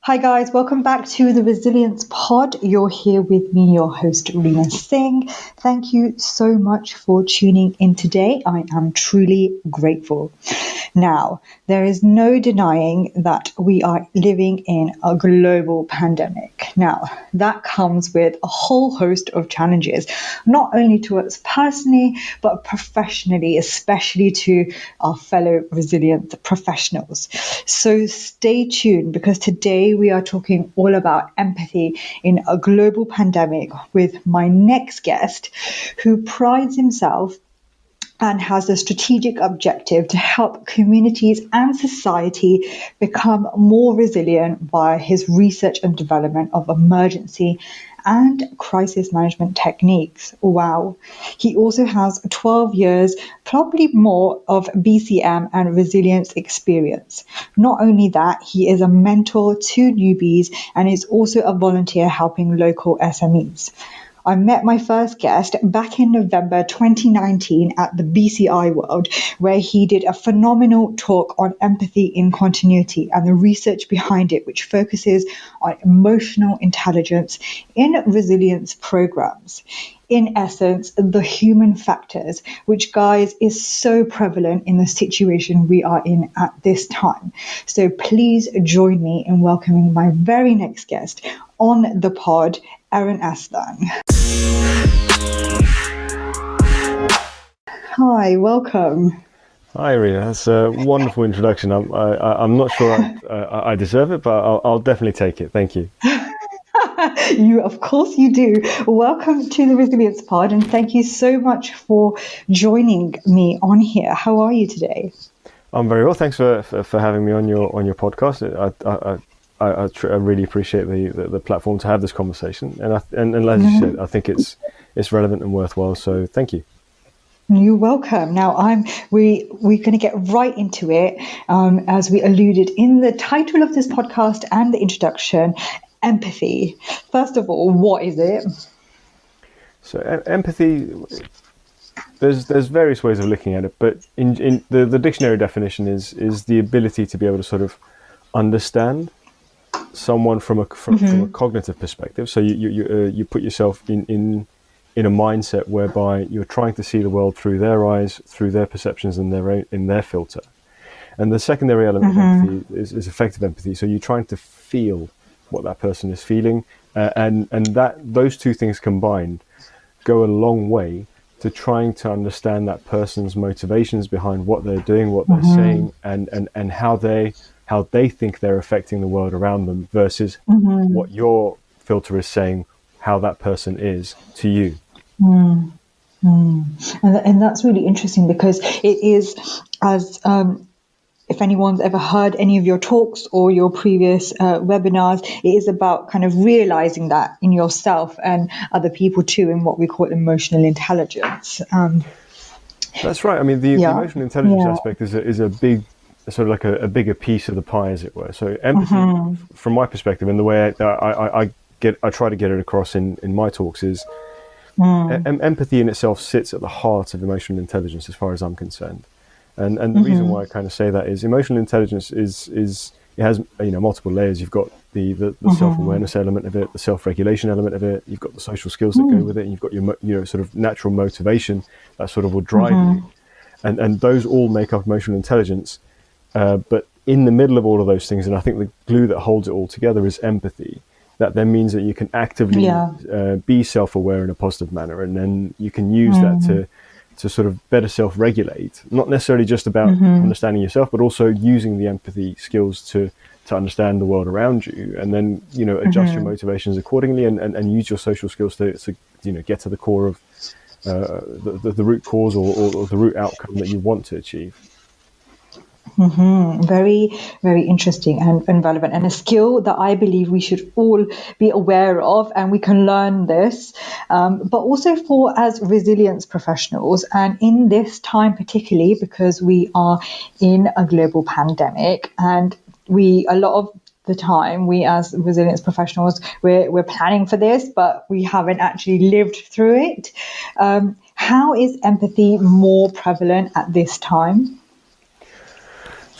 Hi guys, welcome back to the Resilience Pod. You're here with me, your host Rina Singh. Thank you so much for tuning in today. I am truly grateful. Now, there is no denying that we are living in a global pandemic. Now, that comes with a whole host of challenges, not only to us personally, but professionally, especially to our fellow resilient professionals. So stay tuned because today we are talking all about empathy in a global pandemic with my next guest, who prides himself and has a strategic objective to help communities and society become more resilient via his research and development of emergency and crisis management techniques. Wow. He also has 12 years, probably more, of BCM and resilience experience. Not only that, he is a mentor to newbies and is also a volunteer helping local SMEs. I met my first guest back in November 2019 at the BCI World, where he did a phenomenal talk on empathy in continuity and the research behind it, which focuses on emotional intelligence in resilience programs. In essence, the human factors, which, guys, is so prevalent in the situation we are in at this time. So please join me in welcoming my very next guest on the pod, Eren Aslan. Hi, welcome. Hi, Rina. That's a wonderful introduction. I'm not sure I deserve it, but I'll definitely take it. Thank you. Of course you do. Welcome to the Resilience Pod, and thank you so much for joining me on here. How are you today? I'm very well. Thanks for having me on your podcast. I really appreciate the platform to have this conversation, and as you said, I think it's relevant and worthwhile. So thank you. You're welcome. Now we're going to get right into it, as we alluded in the title of this podcast and the introduction. Empathy. First of all, what is it? So empathy, there's various ways of looking at it, but in the dictionary definition is the ability to be able to sort of understand someone from a cognitive perspective. So you put yourself in a mindset whereby you're trying to see the world through their eyes, through their perceptions and in their filter. And the secondary element of empathy is effective empathy. So you're trying to feel what that person is feeling, and that those two things combined go a long way to trying to understand that person's motivations behind what they're doing, what they're saying, and how they think they're affecting the world around them versus what your filter is saying, how that person is to you. And that's really interesting because it is, as if anyone's ever heard any of your talks or your previous webinars, it is about kind of realizing that in yourself and other people too, in what we call emotional intelligence. That's right. I mean, the emotional intelligence aspect is a big, sort of like a bigger piece of the pie, as it were. So empathy, from my perspective, and the way I try to get it across in my talks is empathy in itself sits at the heart of emotional intelligence, as far as I'm concerned. And the reason why I kind of say that is emotional intelligence is it has multiple layers. You've got the self-awareness element of it, the self-regulation element of it. You've got the social skills that go with it, and you've got your sort of natural motivation that sort of will drive you, and those all make up emotional intelligence. But in the middle of all of those things, and I think the glue that holds it all together is empathy. That then means that you can actively be self-aware in a positive manner, and then you can use that to sort of better self-regulate, not necessarily just about understanding yourself, but also using the empathy skills to understand the world around you, and then adjust your motivations accordingly, and use your social skills to get to the core of the root cause or the root outcome that you want to achieve. Very, very interesting and relevant, and a skill that I believe we should all be aware of, and we can learn this, but also as resilience professionals, and in this time particularly because we are in a global pandemic, and a lot of the time we as resilience professionals, we're planning for this, but we haven't actually lived through it. How is empathy more prevalent at this time?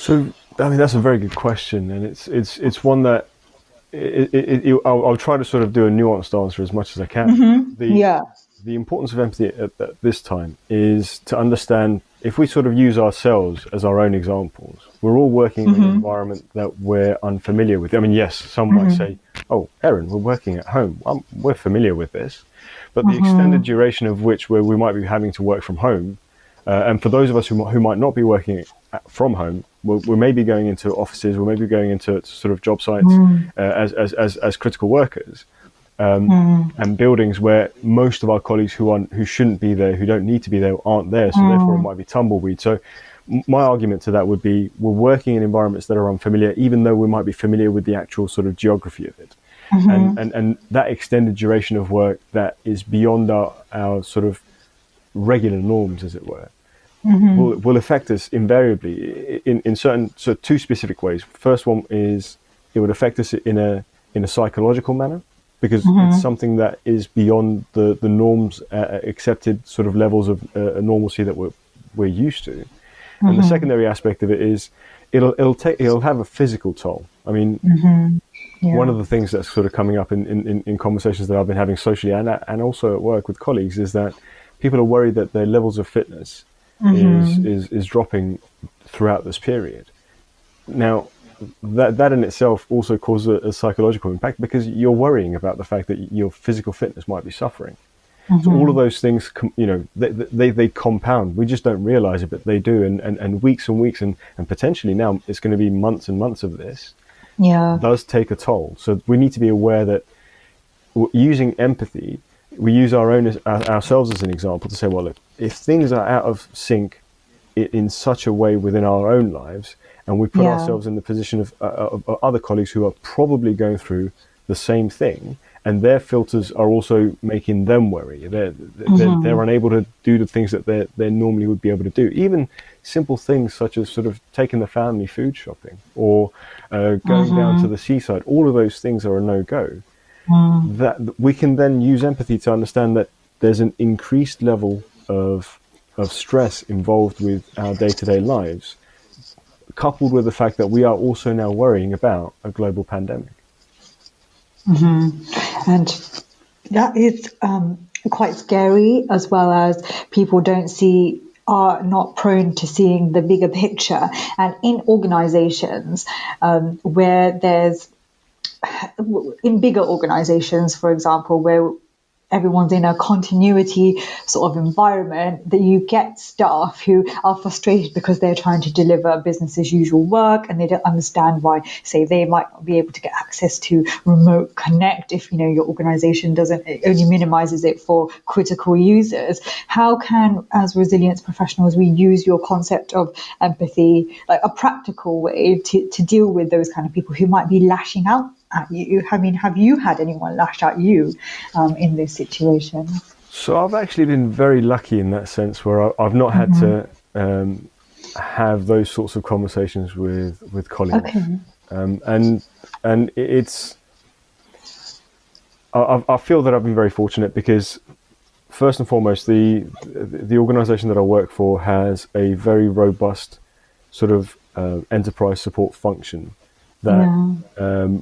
So, I mean, that's a very good question, and it's one that I'll try to sort of do a nuanced answer as much as I can. The importance of empathy at this time is to understand, if we sort of use ourselves as our own examples, we're all working in an environment that we're unfamiliar with. I mean, yes, some might say, oh, Eren, we're working at home. We're familiar with this. But the extended duration of which we might be having to work from home, and for those of us who might not be working from home, we may be going into offices, we may be going into sort of job sites as critical workers. And buildings where most of our colleagues who shouldn't be there, who don't need to be there, aren't there, so therefore it might be tumbleweed. So my argument to that would be, we're working in environments that are unfamiliar, even though we might be familiar with the actual sort of geography of it. And that extended duration of work that is beyond our sort of regular norms, as it were, will affect us invariably in certain, so two specific ways. First one is, it would affect us in a psychological manner, because it's something that is beyond the norms, accepted sort of levels of normalcy that we're used to. And the secondary aspect of it is, it'll have a physical toll. I mean, one of the things that's sort of coming up in conversations that I've been having socially and also at work with colleagues is that people are worried that their levels of fitness is dropping throughout this period. Now, that in itself also causes a psychological impact, because you're worrying about the fact that your physical fitness might be suffering. So all of those things, they compound. We just don't realize it, but they do. And weeks and weeks and potentially now it's going to be months and months of this does take a toll. So we need to be aware that using empathy, we use ourselves as an example to say, well, look, if things are out of sync in such a way within our own lives, and we put ourselves in the position of other colleagues who are probably going through the same thing, and their filters are also making them worry. They're unable to do the things that they normally would be able to do. Even simple things such as sort of taking the family food shopping or going down to the seaside. All of those things are a no-go. That we can then use empathy to understand that there's an increased level of stress involved with our day-to-day lives, coupled with the fact that we are also now worrying about a global pandemic. And that is quite scary, as well as people are not prone to seeing the bigger picture. And in organizations where in bigger organizations, for example, where everyone's in a continuity sort of environment, that you get staff who are frustrated because they're trying to deliver business as usual work, and they don't understand why, say, they might not be able to get access to remote connect if, your organization it only minimizes it for critical users. How can, as resilience professionals, we use your concept of empathy, like a practical way to deal with those kind of people who might be lashing out at you? I mean, have you had anyone lash at you in this situation? So I've actually been very lucky in that sense, where I've not had to have those sorts of conversations with colleagues. And it's I feel that I've been very fortunate, because first and foremost, the organization that I work for has a very robust sort of enterprise support function that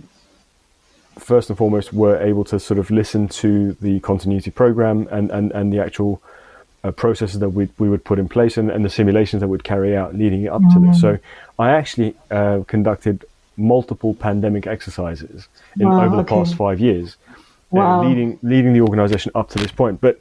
first and foremost, we're able to sort of listen to the continuity program and the actual processes that we would put in place and the simulations that we'd carry out leading up to this. So I actually conducted multiple pandemic exercises over the past 5 years, leading the organization up to this point. But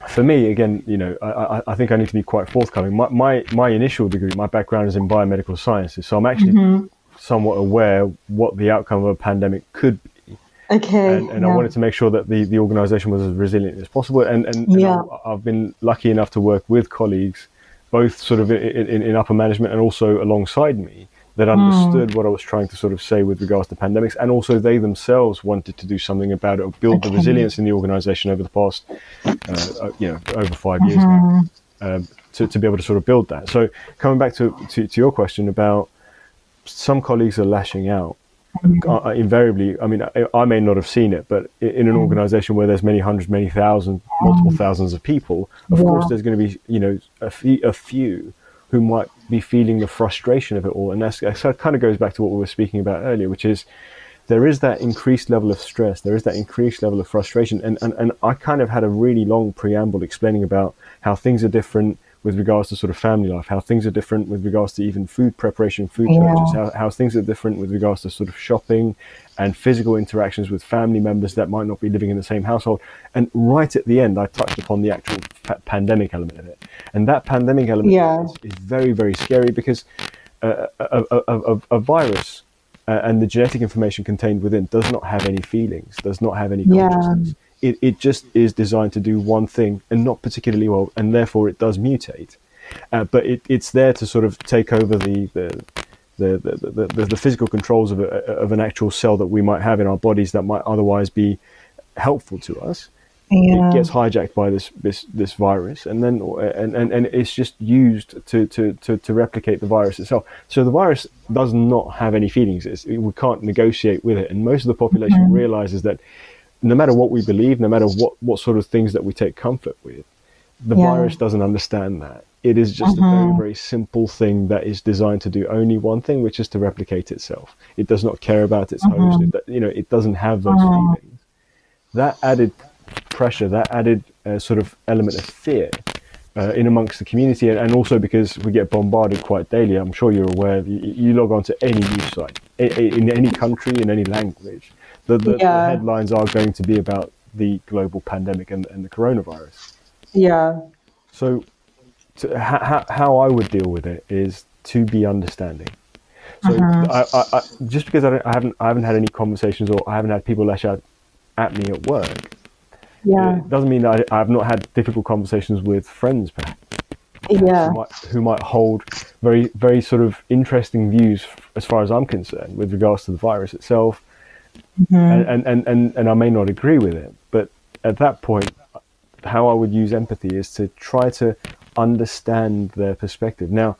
for me, again, I think I need to be quite forthcoming. My initial degree, my background is in biomedical sciences, so I'm actually somewhat aware what the outcome of a pandemic could be. And I wanted to make sure that the organization was as resilient as possible. And I've been lucky enough to work with colleagues, both sort of in upper management and also alongside me, that understood what I was trying to sort of say with regards to pandemics. And also they themselves wanted to do something about it, or build the resilience in the organization over the past, over 5 years now, to be able to sort of build that. So coming back to your question about some colleagues are lashing out, invariably, I mean, I may not have seen it, but in an organization where there's many hundreds, many thousands, multiple thousands of people, of course there's going to be, a few who might be feeling the frustration of it all. And that kind of goes back to what we were speaking about earlier, which is there is that increased level of stress, there is that increased level of frustration. And I kind of had a really long preamble explaining about how things are different with regards to sort of family life, how things are different with regards to even food preparation, food purchase, how things are different with regards to sort of shopping and physical interactions with family members that might not be living in the same household. And right at the end, I touched upon the actual pandemic element of it. And that pandemic element is very, very scary, because a virus and the genetic information contained within does not have any feelings, does not have any consciousness. It just is designed to do one thing, and not particularly well, and therefore it does mutate. But it's there to sort of take over the physical controls of an actual cell that we might have in our bodies that might otherwise be helpful to us. It gets hijacked by this virus, and then and it's just used to replicate the virus itself. So the virus does not have any feelings. We can't negotiate with it, and most of the population realizes that no matter what we believe, no matter what sort of things that we take comfort with, the virus doesn't understand that. It is just a very, very simple thing that is designed to do only one thing, which is to replicate itself. It does not care about its host. It doesn't have those feelings. That added pressure, that added sort of element of fear in amongst the community, and also because we get bombarded quite daily. I'm sure you're aware. You log on to any news site in any country, in any language. The headlines are going to be about the global pandemic and the coronavirus. Yeah. So how I would deal with it is to be understanding. So I just because I haven't had any conversations, or I haven't had people lash out at me at work, it doesn't mean that I have not had difficult conversations with friends, perhaps, who might hold very, very sort of interesting views as far as I'm concerned with regards to the virus itself. And I may not agree with it, but at that point, how I would use empathy is to try to understand their perspective. Now,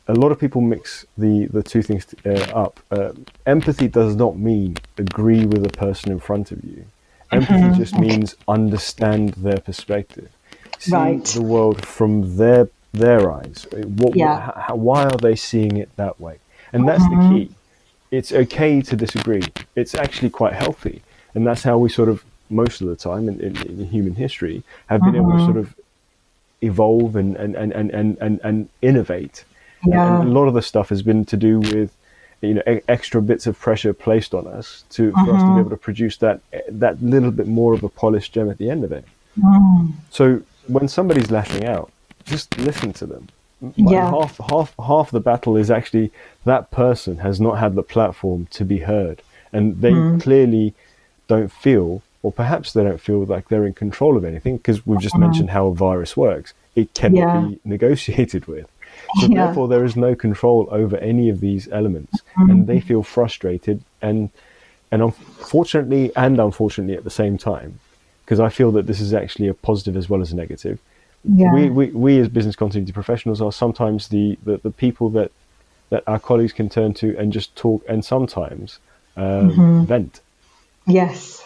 a lot of people mix the two things up. Empathy does not mean agree with the person in front of you. Empathy just means understand their perspective. See the world from their eyes. Why are they seeing it that way? And that's the key. It's okay to disagree. It's actually quite healthy. And that's how we sort of, most of the time in human history, have been able to sort of evolve and innovate. And a lot of the stuff has been to do with extra bits of pressure placed on us for us to be able to produce that little bit more of a polished gem at the end of it. So when somebody's lashing out, just listen to them. Half the battle is actually that person has not had the platform to be heard, and they clearly don't feel, or perhaps they don't feel like they're in control of anything, because we've just mentioned how a virus works. It cannot be negotiated with. So therefore there is no control over any of these elements, and they feel frustrated and unfortunately at the same time, because I feel that this is actually a positive as well as a negative. We as business continuity professionals are sometimes the people that our colleagues can turn to and just talk, and sometimes vent. Yes.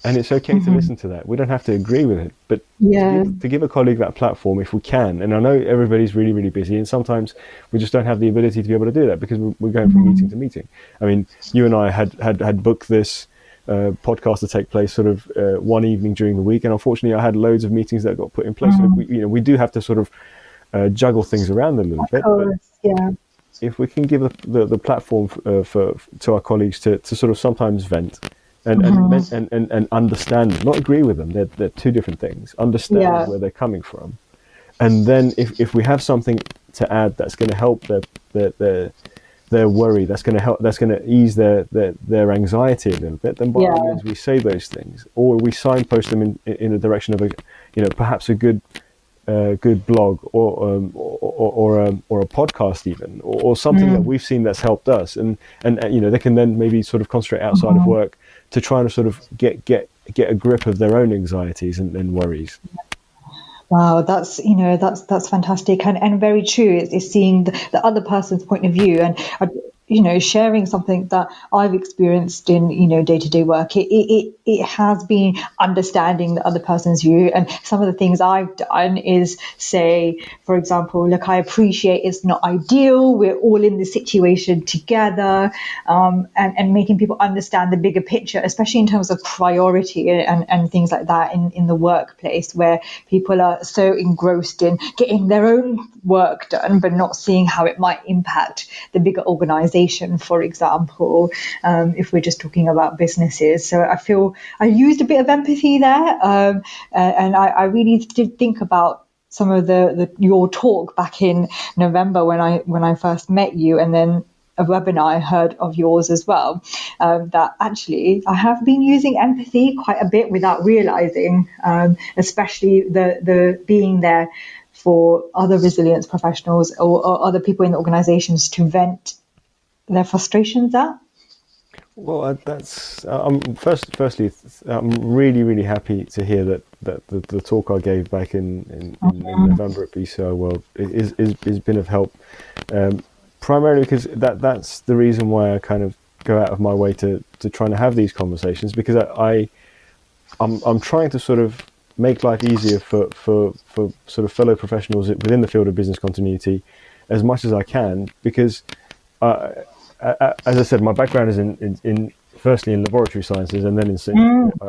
And it's okay to listen to that. We don't have to agree with it, but to give a colleague that platform if we can. And I know everybody's really, really busy, and sometimes we just don't have the ability to be able to do that because we're going from meeting to meeting. I mean, you and I had booked this podcast to take place sort of one evening during the week, and unfortunately I had loads of meetings that got put in place. So we do have to sort of juggle things around a little bit. But if we can give the platform to our colleagues to sort of sometimes vent and understand, not agree with them, they're two different things. Understand where they're coming from, and then if we have something to add that's going to help their worry, that's going to ease their anxiety a little bit, then by all means we say those things, or we signpost them in a direction of perhaps a good blog or a podcast even, or something that we've seen that's helped us, and they can then maybe sort of concentrate outside of work to try and sort of get a grip of their own anxieties and worries. Wow, that's fantastic and very true. It's seeing the other person's point of view, and sharing something that I've experienced in, day-to-day work, it has been understanding the other person's view. And some of the things I've done is say, for example, look, I appreciate it's not ideal. We're all in this situation together, and making people understand the bigger picture, especially in terms of priority and things like that in the workplace, where people are so engrossed in getting their own work done, but not seeing how it might impact the bigger organization, for example, if we're just talking about businesses. So I feel I used a bit of empathy there, and I really did think about some of your talk back in November when I first met you, and then a webinar I heard of yours as well, that actually I have been using empathy quite a bit without realizing, especially the being there for other resilience professionals or other people in the organizations to vent their frustrations at. Well, that's firstly, I'm really, really happy to hear that the talk I gave back in November at BCI World is been of help, primarily because that's the reason why I kind of go out of my way to trying to have these conversations, because I'm trying to sort of make life easier for sort of fellow professionals within the field of business continuity as much as I can, because as I said, my background is in firstly in laboratory sciences, and then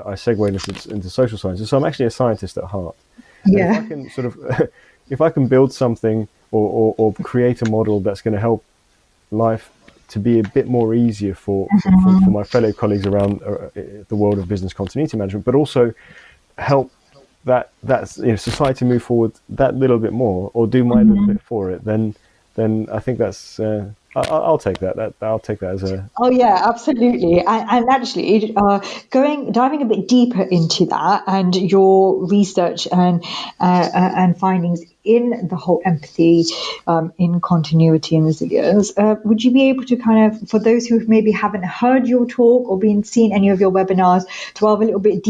I segued into social sciences. So I'm actually a scientist at heart. Yeah. And if I can sort of, if I can build something or create a model that's going to help life to be a bit more easier for my fellow colleagues around the world of business continuity management, but also help that's society move forward that little bit more, or do my little bit for it, then I think that's I'll take that. I'll take that as a. Oh yeah, absolutely. And actually, diving a bit deeper into that and your research and findings in the whole empathy, in continuity and resilience, would you be able to kind of, for those who maybe haven't heard your talk or seen any of your webinars, delve a little bit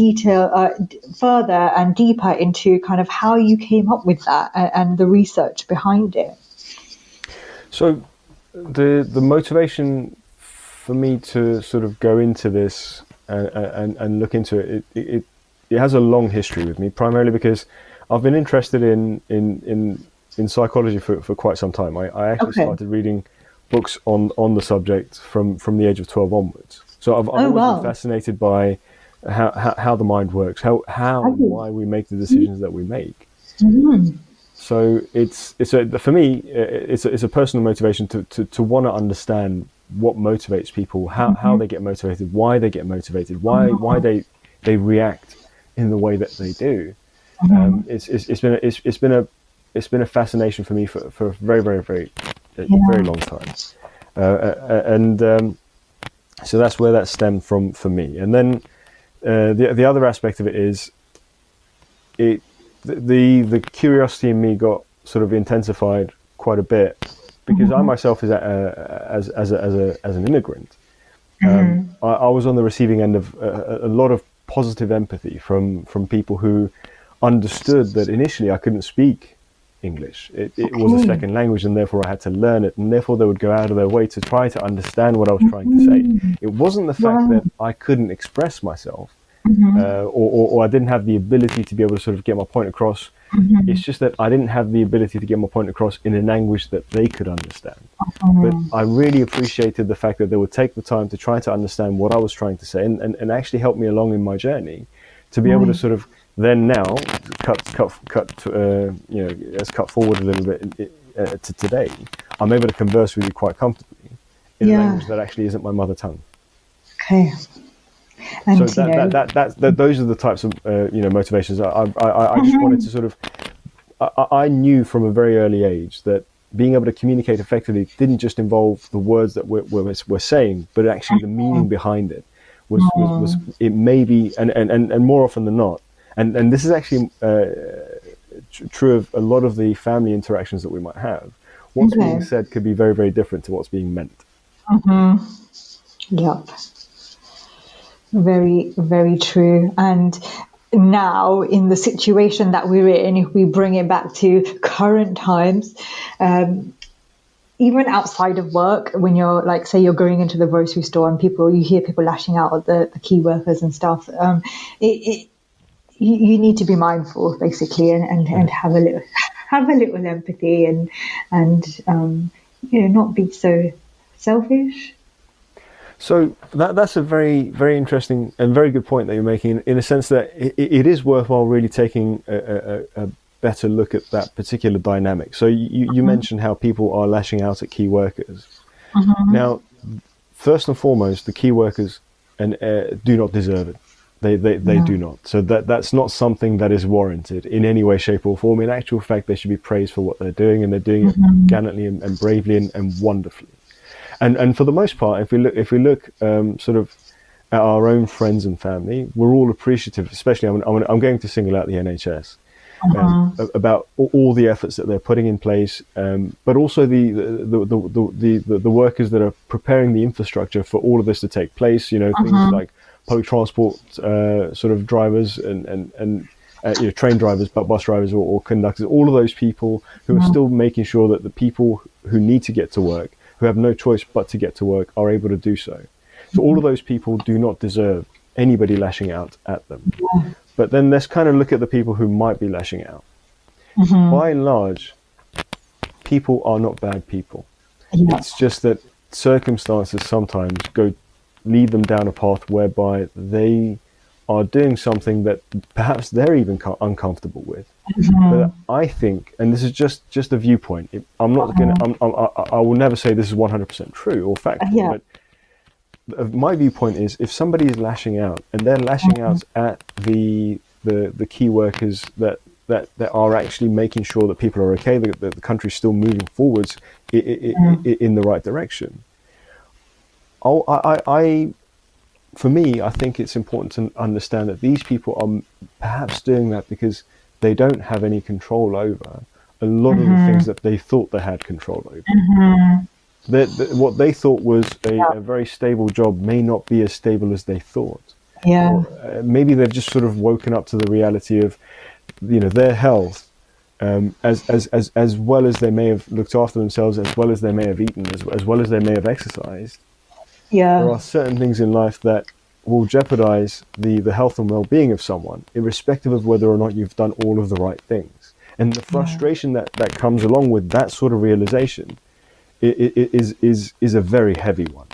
further and deeper into kind of how you came up with that and the research behind it? So the motivation for me to sort of go into this and look into it has a long history with me, primarily because I've been interested in psychology for quite some time. I actually started reading books on the subject from the age of 12 onwards. So I've always been fascinated by how the mind works, how and why we make the decisions that we make. Mm-hmm. So for me, it's a personal motivation to want to understand what motivates people, how they get motivated, why they get motivated, why they react in the way that they do. It's been a fascination for me for a very, very, very, very long time, and so that's where that stemmed from for me. And then the other aspect of it is the curiosity in me got sort of intensified quite a bit, because I myself as an immigrant, I was on the receiving end of a lot of positive empathy from people who understood that initially I couldn't speak English. It was a second language, and therefore I had to learn it, and therefore they would go out of their way to try to understand what I was trying to say. It wasn't the fact that I couldn't express myself, or I didn't have the ability to be able to sort of get my point across. It's just that I didn't have the ability to get my point across in a language that they could understand. But I really appreciated the fact that they would take the time to try to understand what I was trying to say, and actually help me along in my journey to be able to sort of then now let's cut forward a little bit to today. I'm able to converse with you quite comfortably in a language that actually isn't my mother tongue. Okay. And so those are the types of motivations. I just wanted to sort of. I knew from a very early age that being able to communicate effectively didn't just involve the words that we're saying, but actually the meaning behind it was it may be, and more often than not, and this is actually true of a lot of the family interactions that we might have. What's being said could be very, very different to what's being meant. Yep. Very, very true. And now, in the situation that we're in, if we bring it back to current times, even outside of work, when you're like, say you're going into the grocery store and you hear people lashing out at the key workers and stuff, you need to be mindful basically, and have a little empathy, and not be so selfish. So that's a very, very interesting and very good point that you're making, in a sense that it is worthwhile really taking a better look at that particular dynamic. So you mentioned how people are lashing out at key workers. Now, first and foremost, the key workers do not deserve it. They do not. So that's not something that is warranted in any way, shape, or form. In actual fact, they should be praised for what they're doing, and they're doing it gallantly and bravely and wonderfully. And for the most part, if we look sort of at our own friends and family, we're all appreciative. Especially, I'm going to single out the NHS about all the efforts that they're putting in place, but also the workers that are preparing the infrastructure for all of this to take place. Things like public transport sort of drivers and train drivers, but bus drivers or conductors. All of those people who are still making sure that the people who need to get to work, who have no choice but to get to work, are able to do so. So all of those people do not deserve anybody lashing out at them. But then let's kind of look at the people who might be lashing out. By and large, people are not bad people. It's just that circumstances sometimes lead them down a path whereby they are doing something that perhaps they're even uncomfortable with. But I think, and this is just a viewpoint, I'm not going to, I will never say this is 100% true or factual, but my viewpoint is, if somebody is lashing out, and they're lashing out at the key workers that are actually making sure that people are okay, that the country's still moving forwards in the right direction. For me, I think it's important to understand that these people are perhaps doing that because they don't have any control over a lot of the things that they thought they had control over. What they thought was a very stable job may not be as stable as they thought. Or, maybe they've just sort of woken up to the reality of, their health, as well as they may have looked after themselves, as well as they may have eaten, as well as they may have exercised. There are certain things in life that will jeopardize the health and well-being of someone, irrespective of whether or not you've done all of the right things. And the frustration that comes along with that sort of realization is a very heavy one.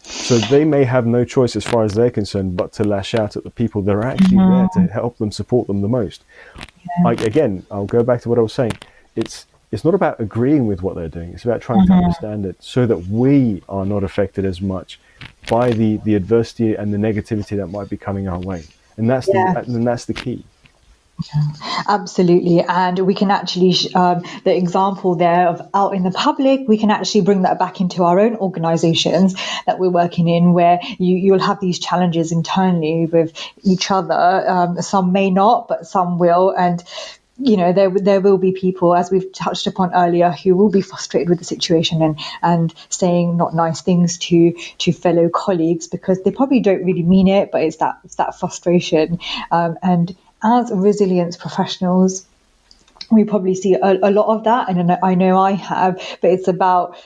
So they may have no choice, as far as they're concerned, but to lash out at the people that are actually there to help them, support them the most. Again, I'll go back to what I was saying. It's not about agreeing with what they're doing. It's about trying to understand it so that we are not affected as much by the adversity and the negativity that might be coming our way. And that's the key. Absolutely. And we can actually, the example there of out in the public, we can actually bring that back into our own organizations that we're working in, where you'll have these challenges internally with each other. Some may not, but some will. And there will be people, as we've touched upon earlier, who will be frustrated with the situation and saying not nice things to fellow colleagues because they probably don't really mean it, but it's that frustration. And as resilience professionals, we probably see a lot of that, and I know I have, but it's about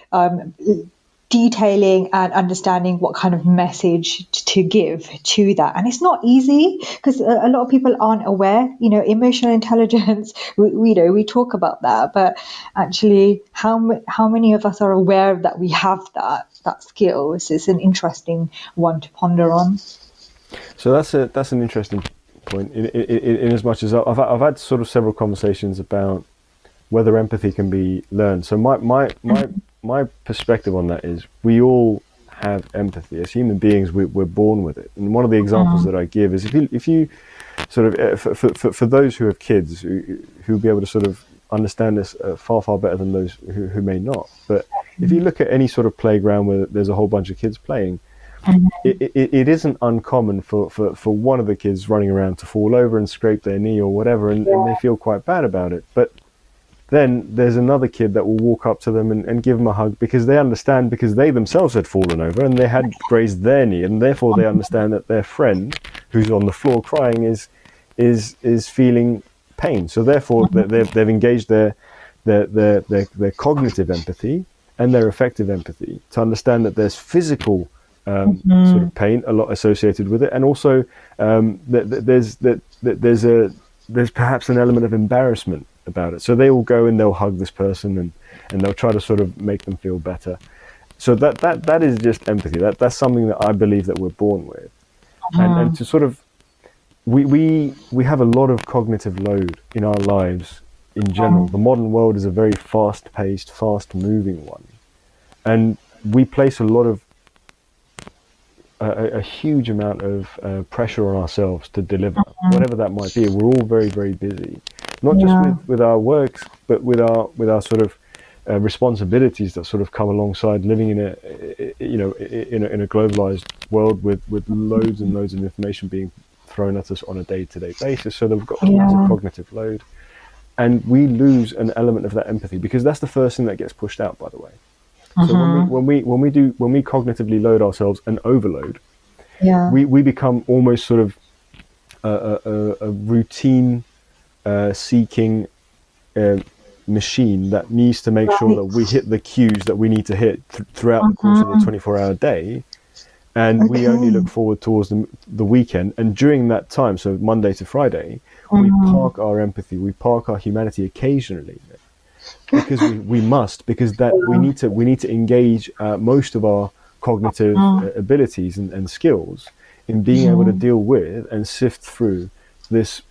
detailing and understanding what kind of message to give to that. And it's not easy because a lot of people aren't aware, emotional intelligence, we talk about that, but actually how many of us are aware that we have that skill? It's an interesting one to ponder on. So that's an interesting point in as much as I've had sort of several conversations about whether empathy can be learned. So my perspective on that is we all have empathy. As human beings, we're born with it. And one of the examples that I give is if you sort of, for those who have kids who'll be able to sort of understand this far better than those who may not. But if you look at any sort of playground where there's a whole bunch of kids playing, it isn't uncommon for one of the kids running around to fall over and scrape their knee or whatever, and they feel quite bad about it. But then there's another kid that will walk up to them and give them a hug because they understand, because they themselves had fallen over and they had grazed their knee, and therefore they understand that their friend who's on the floor crying is feeling pain. So therefore they've engaged their their cognitive empathy and their affective empathy, to understand that there's physical sort of pain a lot associated with it, and also there's perhaps an element of embarrassment about it. So they will go and they'll hug this person and they'll try to sort of make them feel better. So that is just empathy. That's something that I believe that we're born with, and to sort of we have a lot of cognitive load in our lives in general. The modern world is a very fast-paced, fast-moving one, and we place a lot of a huge amount of pressure on ourselves to deliver, whatever that might be. We're all very, very busy, not just with our works, but with our sort of responsibilities that sort of come alongside living in a globalized world with loads and loads of information being thrown at us on a day-to-day basis. So that we've got this massive cognitive load, and we lose an element of that empathy, because that's the first thing that gets pushed out, by the way. So when we cognitively load ourselves and overload, we become almost sort of a routine seeking machine that needs to make sure that we hit the cues that we need to hit throughout the course of the 24-hour day, and we only look forward towards the weekend. And during that time, so Monday to Friday, we park our empathy, we park our humanity occasionally, because we must, because that we need to engage most of our cognitive abilities and skills in being able to deal with and sift through this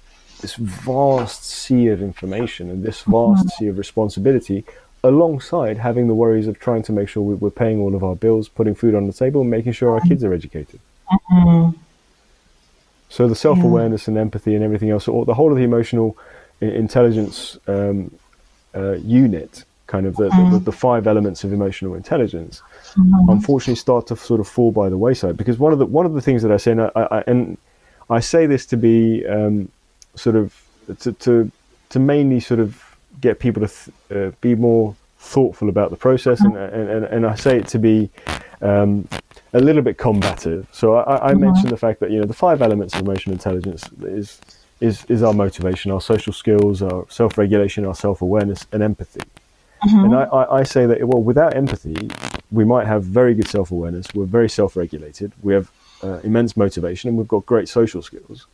vast sea of information and this vast sea of responsibility, alongside having the worries of trying to make sure we're paying all of our bills, putting food on the table, and making sure our kids are educated. So the self-awareness and empathy and everything else, or the whole of the emotional intelligence unit, kind of the 5 elements of emotional intelligence, unfortunately start to sort of fall by the wayside. Because one of the things that I say, and I say this to be sort of to mainly sort of get people to be more thoughtful about the process, and I say it to be a little bit combative. So I mentioned the fact that the 5 elements of emotional intelligence is our motivation, our social skills, our self-regulation, our self-awareness, and empathy. And I say that, well, without empathy, we might have very good self-awareness, we're very self-regulated, we have immense motivation, and we've got great social skills.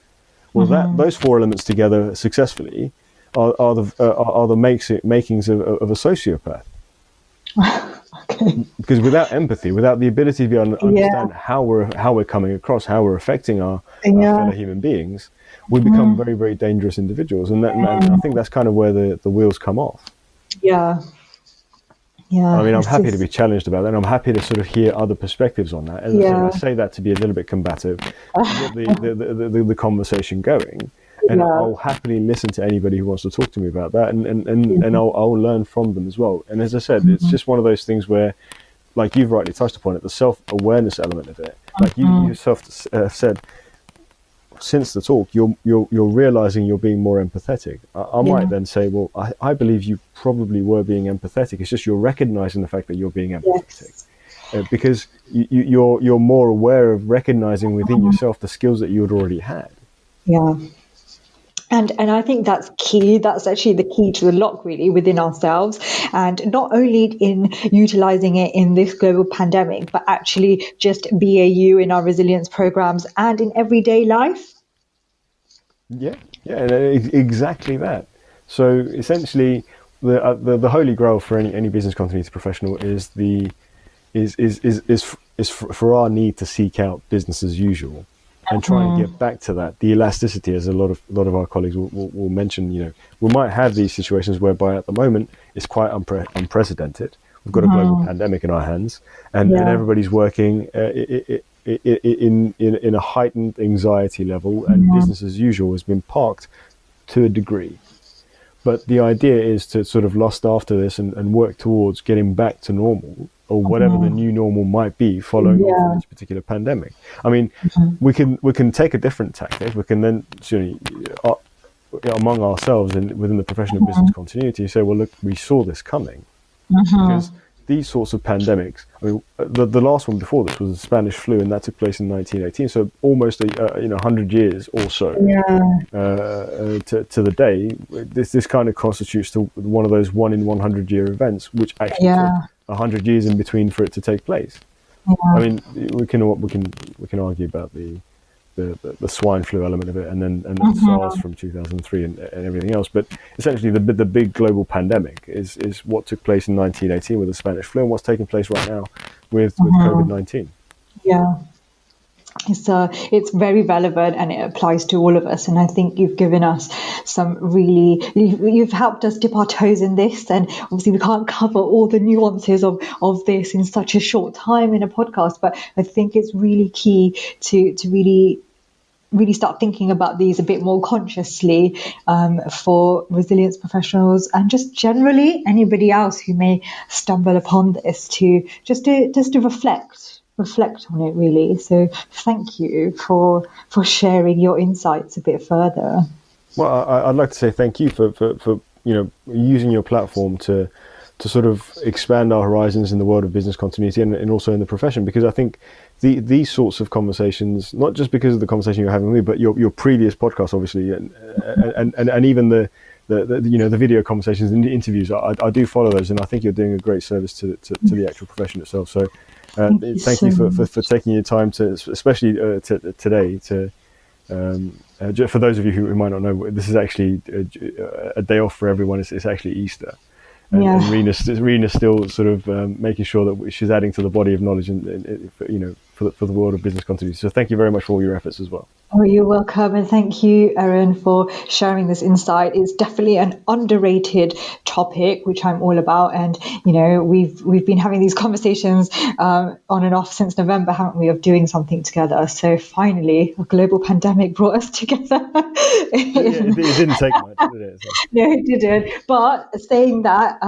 Well, those 4 elements together successfully are the makings of a sociopath. Okay. Because without empathy, without the ability to be able to understand how we're coming across, how we're affecting our fellow human beings, we become very, very dangerous individuals. And I think that's kind of where the wheels come off. Yeah. I mean, I'm happy to be challenged about that, and I'm happy to sort of hear other perspectives on that. As I said, I say that to be a little bit combative, to get the conversation going. And I'll happily listen to anybody who wants to talk to me about that, and I'll learn from them as well. And as I said, it's just one of those things where, like you've rightly touched upon it, the self-awareness element of it. Like you yourself said, since the talk, you're realizing you're being more empathetic. I might then say, well, I believe you probably were being empathetic. It's just you're recognizing the fact that you're being empathetic, because you're more aware of recognizing within yourself the skills that you had already had. Yeah. And I think that's key. That's actually the key to the lock, really, within ourselves. And not only in utilizing it in this global pandemic, but actually just BAU in our resilience programs and in everyday life. Yeah, exactly that. So essentially, the holy grail for any business continuity professional is for our need to seek out business as usual. And try and get back to that, the elasticity, as a lot of our colleagues will mention. We might have these situations whereby at the moment it's quite unprecedented. We've got a global pandemic in our hands, and everybody's working in a heightened anxiety level, and business as usual has been parked to a degree. But the idea is to sort of lust after this and work towards getting back to normal, or whatever the new normal might be following on from this particular pandemic. I mean, we can take a different tactic. We can then among ourselves and within the profession of business continuity say, well, look, we saw this coming, because these sorts of pandemics, I mean, the last one before this was the Spanish flu, and that took place in 1918. So almost 100 years or so to the day. This kind of constitutes to one of those 1 in 100 year events, which actually took 100 years in between for it to take place. I mean, we can argue about the swine flu element of it, and then SARS from 2003 and everything else. But essentially, the big global pandemic is what took place in 1918 with the Spanish flu, and what's taking place right now with COVID-19. Yeah. It's very relevant, and it applies to all of us. And I think you've given us you've helped us dip our toes in this. And obviously we can't cover all the nuances of this in such a short time in a podcast, but I think it's really key to really start thinking about these a bit more consciously for resilience professionals, and just generally anybody else who may stumble upon this, to reflect on it, really. So thank you for sharing your insights a bit further. Well, I'd like to say thank you for using your platform to sort of expand our horizons in the world of business continuity and also in the profession, because I think these sorts of conversations, not just because of the conversation you're having with me, but your previous podcast, obviously, and even the video conversations and the interviews, I do follow those, and I think you're doing a great service to the actual profession itself. So thank you for taking your time to, especially today, to for those of you who might not know, this is actually a day off for everyone. It's actually Easter. And Rina's still sort of making sure that she's adding to the body of knowledge and for the world of business continuity. So thank you very much for all your efforts as well. Oh, you're welcome, and thank you, Eren, for sharing this insight. It's definitely an underrated topic, which I'm all about. And we've been having these conversations on and off since November, haven't we, of doing something together? So finally, a global pandemic brought us together. It didn't take much, did it? So. No, it didn't. But saying that,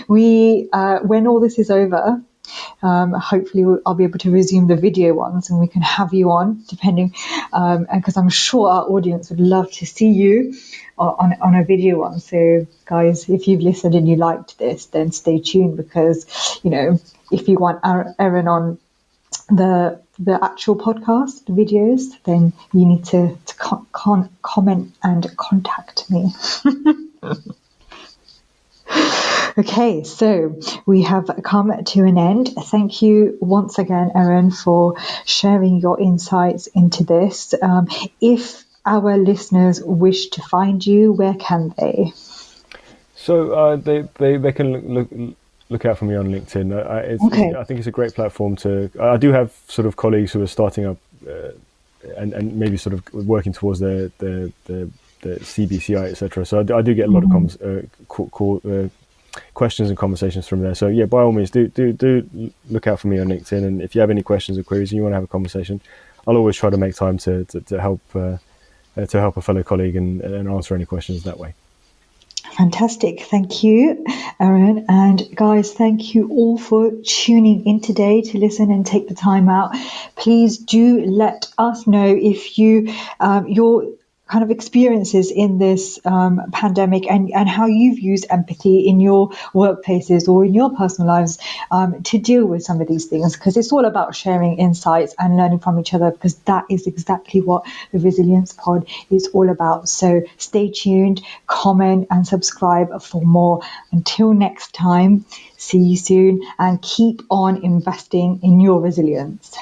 when all this is over, hopefully I'll be able to resume the video ones, and we can have you on, depending, because I'm sure our audience would love to see you on a video one. So guys, if you've listened and you liked this, then stay tuned, because if you want Eren on the actual podcast, the videos, then you need to comment and contact me. Okay, so we have come to an end. Thank you once again, Eren, for sharing your insights into this. If our listeners wish to find you, where can they? So they can look out for me on LinkedIn. I think it's a great platform I do have sort of colleagues who are starting up and maybe sort of working towards the CBCI, etc. So I do get a lot of questions and conversations from there. So yeah, by all means, do look out for me on LinkedIn. And if you have any questions or queries and you want to have a conversation, I'll always try to make time to help a fellow colleague and answer any questions that way. Fantastic. Thank you, Eren. And guys, thank you all for tuning in today to listen and take the time out. Please do let us know if your kind of experiences in this pandemic and how you've used empathy in your workplaces or in your personal lives to deal with some of these things, because it's all about sharing insights and learning from each other, because that is exactly what the Resilience Pod is all about. So stay tuned, comment and subscribe for more. Until next time, see you soon, and keep on investing in your resilience.